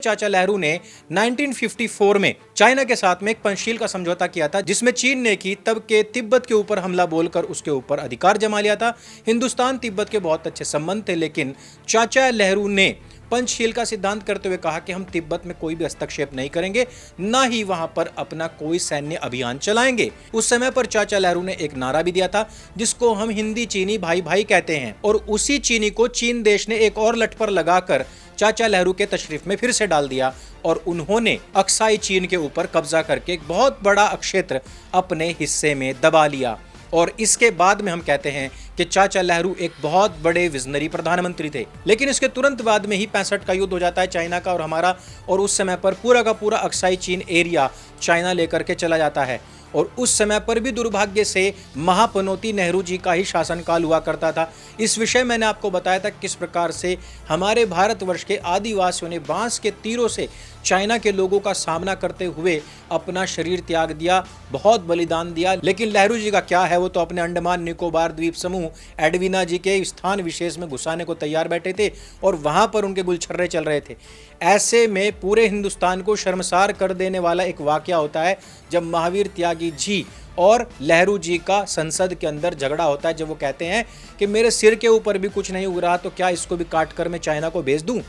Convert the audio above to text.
चाचा नेहरू ने 1954 में चाइना के साथ में एक पंचशील का समझौता किया था, जिसमें चीन ने की तब के तिब्बत के ऊपर हमला बोलकर उसके ऊपर अधिकार जमा लिया था। हिंदुस्तान तिब्बत के बहुत अच्छे संबंध थे, लेकिन चाचा नेहरू ने पंचशील का सिद्धांत करते हुए कहा कि हम तिब्बत में कोई भी हस्तक्षेप नहीं करेंगे, ना ही वहां पर अपना कोई सैन्य अभियान चलाएंगे। उस समय पर चाचा नेहरू ने एक नारा भी दिया था, जिसको हम हिंदी चीनी भाई भाई कहते हैं, और उसी चीनी को चीन देश ने एक और लट पर लगाकर चाचा नेहरू के तशरीफ में फिर से डाल दिया और उन्होंने अक्साई चीन के ऊपर कब्जा करके एक बहुत बड़ा क्षेत्र अपने हिस्से में दबा लिया। और इसके बाद में हम कहते हैं कि चाचा नेहरू एक बहुत बड़े विजनरी प्रधानमंत्री थे। लेकिन इसके तुरंत बाद में ही 65 का युद्ध हो जाता है चाइना का और हमारा, और उस समय पर पूरा का पूरा अक्साई चीन एरिया चाइना लेकर के चला जाता है। और उस समय पर भी दुर्भाग्य से महापनौती नेहरू जी का ही शासनकाल हुआ करता था। इस विषय मैंने आपको बताया था किस प्रकार से हमारे भारतवर्ष के आदिवासियों ने बांस के तीरों से चाइना के लोगों का सामना करते हुए अपना शरीर त्याग दिया, बहुत बलिदान दिया। लेकिन नेहरू जी का क्या है, वो तो अपने अंडमान निकोबार द्वीप समूह एडवीना जी के स्थान विशेष में घुसाने को तैयार बैठे थे और वहां पर उनके गुलछर्रे चल रहे थे। ऐसे में पूरे हिंदुस्तान को शर्मसार कर देने वाला एक वाकया होता है जब महावीर त्यागी जी और नेहरू जी का संसद के अंदर झगड़ा होता है, जब वो कहते हैं कि मेरे सिर के ऊपर भी कुछ नहीं उग रहा तो क्या इसको भी काट कर मैं चाइना को भेज दूं।